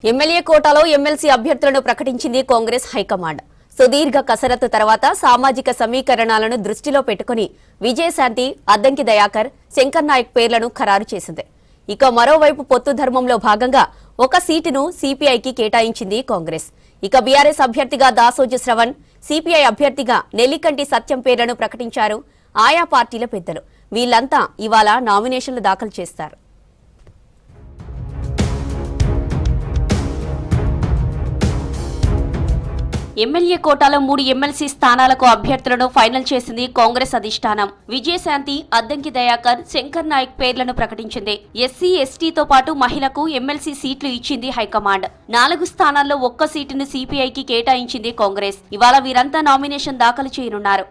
MLA కోటాలో MLC అభ్యర్థులను ప్రకటించింది కాంగ్రెస్ హైకమాండ్. సుదీర్ఘ కసరత్తు తర్వాత సామాజిక సమీకరణాలను దృష్టిలో పెట్టుకుని విజయశాంతి, అద్దంకి దయాకర్, శంకర్ నాయక్ పేర్లను ఖరారు చేసింది. ఇక మరోవైపు పొత్తు ధర్మంలో భాగంగా ఒక సీటును సిపిఐకి కేటాయించింది కాంగ్రెస్. ఇక బీఆర్ఎస్ అభ్యర్థిగా దాసోజు శ్రవణ్, సిపిఐ అభ్యర్థిగా నెల్లికంటి సత్యం పేర్లను ప్రకటించారు ఆయా పార్టీల పెద్దలు. వీళ్లంతా ఇవాళ నామినేషన్లు దాఖలు చేస్తారు. ఎమ్మెల్యే కోటాలో 3 ఎమ్మెల్సీ స్థానాలకు అభ్యర్థులను ఫైనల్ చేసింది కాంగ్రెస్ అధిష్టానం. విజయశాంతి, అద్దంకి దయాకర్, శంకర్ నాయక్ పేర్లను ప్రకటించింది. ఎస్సీ, ఎస్టీతో పాటు మహిళకు ఎమ్మెల్సీ సీట్లు ఇచ్చింది హైకమాండ్. 4 స్థానాల్లో ఒక్క సీటును సిపిఐకి కేటాయించింది కాంగ్రెస్. ఇవాళ వీరంతా నామినేషన్ దాఖలు చేయనున్నారు.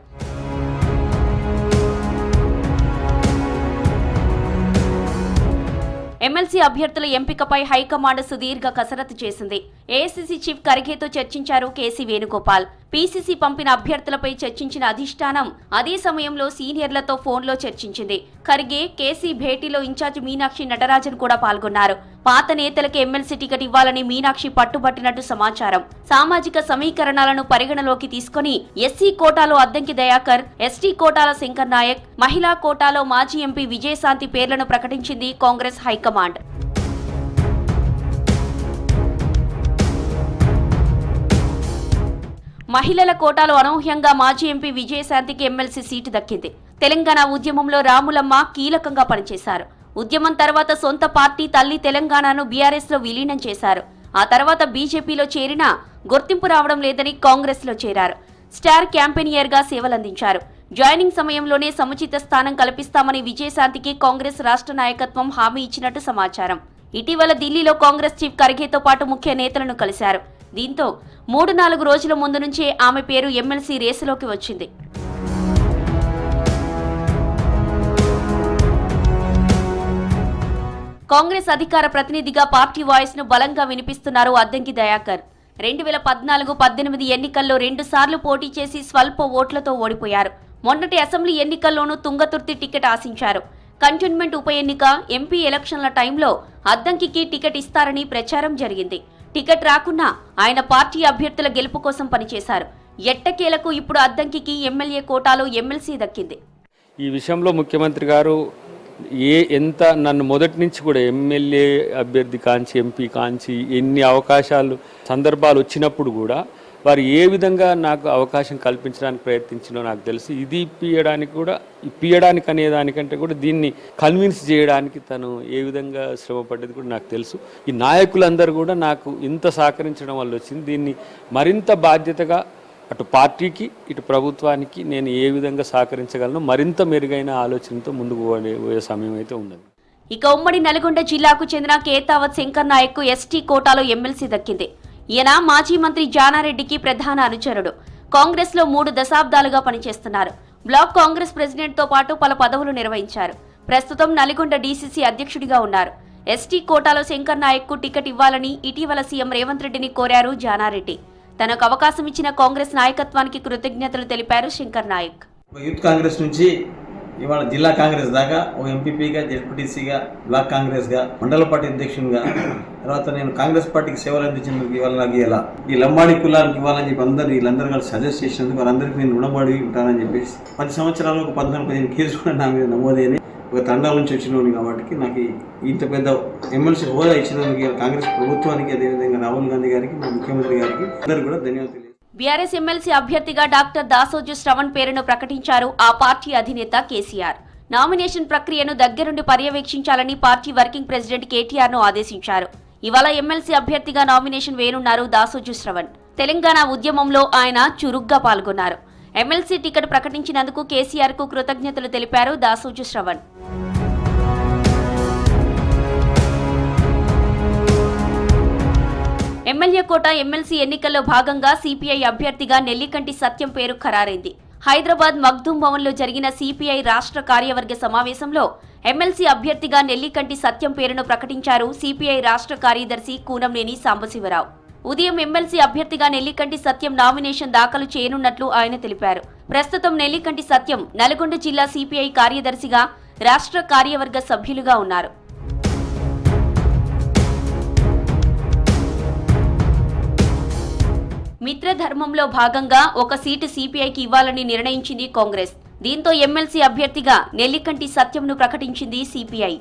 ఎమ్మెల్సీ అభ్యర్థుల ఎంపికపై హైకమాండ్ సుదీర్ఘ కసరత్తు చేసింది. ఏఐసీసీ చీఫ్ ఖర్గేతో చర్చించారు కేసీ వేణుగోపాల్. పీసీసీ పంపిన అభ్యర్థులపై చర్చించిన అధిష్టానం అదే సమయంలో సీనియర్లతో ఫోన్లో చర్చించింది. ఖర్గే, కేసీ భేటీలో ఇన్ఛార్జ్ మీనాక్షి నటరాజన్ కూడా పాల్గొన్నారు. పాత నేతలకు ఎమ్మెల్సీ టికెట్ ఇవ్వాలని మీనాక్షి పట్టుబట్టినట్టు సమాచారం. సామాజిక సమీకరణాలను పరిగణలోకి తీసుకుని ఎస్సీ కోటాలో అద్దంకి దయాకర్, ఎస్టీ కోటాలో శంకర్ నాయక్, మహిళా కోటాలో మాజీ ఎంపీ విజయశాంతి పేర్లను ప్రకటించింది కాంగ్రెస్ హైకమాండ్. మహిళల కోటాలో అనూహ్యంగా మాజీ ఎంపీ విజయశాంతికి ఎమ్మెల్సీ సీటు దక్కింది. తెలంగాణ ఉద్యమంలో రాములమ్మ కీలకంగా పనిచేశారు. ఉద్యమం తర్వాత సొంత పార్టీ తల్లి తెలంగాణను బీఆర్ఎస్ లో విలీనం చేశారు. ఆ తర్వాత బీజేపీలో చేరినా గుర్తింపు రావడం లేదని కాంగ్రెస్ లో చేరారు. స్టార్ క్యాంపెయినియర్ గా సేవలందించారు. జాయినింగ్ సమయంలోనే సముచిత స్థానం కల్పిస్తామని విజయశాంతికి కాంగ్రెస్ రాష్ట్ర నాయకత్వం హామీ ఇచ్చినట్టు సమాచారం. ఇటీవల ఢిల్లీలో కాంగ్రెస్ చీఫ్ ఖర్గేతో పాటు ముఖ్య నేతలను కలిశారు. దీంతో 3-4 రోజుల ముందు నుంచే ఆమె పేరు ఎమ్మెల్సీ రేసులోకి వచ్చింది. కాంగ్రెస్ అధికార ప్రతినిధిగా పార్టీ వాయిస్ ను బలంగా వినిపిస్తున్నారు అద్దంకి దయాకర్. 2014-18 ఎన్నికల్లో 2 సార్లు పోటీ చేసి స్వల్ప ఓట్లతో ఓడిపోయారు. మొన్నటి అసెంబ్లీ ఎన్నికల్లోనూ తుంగతుర్తి టికెట్ ఆశించారు. కంటోన్మెంట్ ఉప ఎన్నిక, ఎంపీ ఎలక్షన్ల టైంలో అద్దంకి టికెట్ ఇస్తారని ప్రచారం జరిగింది. టికెట్ రాకున్నా ఆయన పార్టీ అభ్యర్థుల గెలుపు కోసం పనిచేశారు. ఎట్టకేలకు ఇప్పుడు అద్దంకి ఎమ్మెల్యే కోటాలో ఎమ్మెల్సీ దక్కింది. ఈ విషయంలో ముఖ్యమంత్రి గారు ఎంత నన్ను మొదటి నుంచి కూడా ఎమ్మెల్యే అభ్యర్థి కాంచి, ఎంపీ కాంచి ఎన్ని అవకాశాలు సందర్భాలు వచ్చినప్పుడు కూడా వారు ఏ విధంగా నాకు అవకాశం కల్పించడానికి ప్రయత్నించినో నాకు తెలుసు. ఇది ఇప్పియడానికి అనే దానికంటే కూడా దీన్ని కన్విన్స్ చేయడానికి తను ఏ విధంగా శ్రమపడ్డది కూడా నాకు తెలుసు. ఈ నాయకులందరూ కూడా నాకు ఇంత సహకరించడం వల్ల వచ్చింది. దీన్ని మరింత బాధ్యతగా అటు పార్టీకి ఇటు ప్రభుత్వానికి నేను ఏ విధంగా సహకరించగలను మరింత మెరుగైన ఆలోచనతో ముందుకు పోయే సమయం అయితే ఉన్నది. ఇక ఉమ్మడి నల్గొండ జిల్లాకు చెందిన కేతావత్ శంకర్ నాయక్ ఎస్టీ కోటాలో ఎమ్మెల్సీ దక్కింది. ఈయన మాజీ మంత్రి జానారెడ్డికి ప్రధాన అనుచరుడు. కాంగ్రెస్ లో 3 దశాబ్దాలుగా పనిచేస్తున్నారు. బ్లాక్ కాంగ్రెస్ ప్రెసిడెంట్ తో పాటు పలు పదవులు నిర్వహించారు. ప్రస్తుతం నల్గొండ డీసీసీ అధ్యక్షుడిగా ఉన్నారు. ఎస్టీ కోటాలో శంకర్ నాయక్ కు టికెట్ ఇవ్వాలని ఇటీవల సీఎం రేవంత్ రెడ్డిని కోరారు జానారెడ్డి. తనకు అవకాశం ఇచ్చిన కాంగ్రెస్ నాయకత్వానికి కృతజ్ఞతలు తెలిపారు శంకర్ నాయక్. యూత్ కాంగ్రెస్ నుంచి ఇవాళ జిల్లా కాంగ్రెస్ దాకా ఓ ఎంపీపీగా, జెడ్పీటీసీగా, బ్లాక్ కాంగ్రెస్గా, మండల పార్టీ అధ్యక్షునిగా, తర్వాత నేను కాంగ్రెస్ పార్టీకి సేవలు అందించినందుకు ఇవాళ నాకు ఇలా ఈ లంబాడి కులానికి ఇవ్వాలని చెప్పి వీళ్ళందరూ కలిసి సజెస్ట్ చేసినందుకు వారందరికీ నేను రుణపడి ఉంటానని చెప్పేసి 10 సంవత్సరాలు 14-15 కేసులు కూడా నా మీద నమోదైనాయి. ఒక తండా నుంచి వచ్చినోని కాబట్టి నాకు ఇంత పెద్ద ఎమ్మెల్సీ హోదా ఇచ్చినందుకు కాంగ్రెస్ ప్రభుత్వానికి, అదేవిధంగా రాహుల్ గాంధీ గారికి, మా ముఖ్యమంత్రి గారికి అందరూ కూడా ధన్యవాదాలు. బీఆర్ఎస్ ఎమ్మెల్సీ అభ్యర్థిగా డాక్టర్ దాసోజు శ్రవణ్ పేరును ప్రకటించారు ఆ పార్టీ అధినేత కేసీఆర్. నామినేషన్ ప్రక్రియను దగ్గరుండి పర్యవేక్షించాలని పార్టీ వర్కింగ్ ప్రెసిడెంట్ కేటీఆర్ ను ఆదేశించారు. ఇవాళ ఎమ్మెల్సీ అభ్యర్థిగా నామినేషన్ వేనున్నారు దాసోజు శ్రవణ్. తెలంగాణ ఉద్యమంలో ఆయన చురుగ్గా పాల్గొన్నారు. ఎమ్మెల్సీ టికెట్ ప్రకటించినందుకు కేసీఆర్ కు కృతజ్ఞతలు తెలిపారు దాసోజు శ్రవణ్. ఎమ్మెల్యే కోట ఎమ్మెల్సీ ఎన్నికల్లో భాగంగా సిపిఐ అభ్యర్థిగా నెల్లికంటి సత్యం పేరు ఖరారైంది. హైదరాబాద్ మగ్దూం భవన్ లో జరిగిన సిపిఐ రాష్ట్ర కార్యవర్గ సమావేశంలో ఎమ్మెల్సీ అభ్యర్థిగా నెల్లికంటి సత్యం పేరును ప్రకటించారు సిపిఐ రాష్ట్ర కార్యదర్శి కూనంనేని సాంబశివరావు. ఉదయం ఎమ్మెల్సీ అభ్యర్థిగా నెల్లికంటి సత్యం నామినేషన్ దాఖలు చేయనున్నట్లు ఆయన తెలిపారు. ప్రస్తుతం నెల్లికంటి సత్యం నల్గొండ జిల్లా సిపిఐ కార్యదర్శిగా, రాష్ట్ర కార్యవర్గ సభ్యులుగా ఉన్నారు. మిత్రధర్మంలో భాగంగా ఒక సీటు సిపిఐకి ఇవ్వాలని నిర్ణయించింది కాంగ్రెస్. దీంతో ఎమ్మెల్సీ అభ్యర్థిగా నెల్లికంటి సత్యంను ప్రకటించింది సిపిఐ.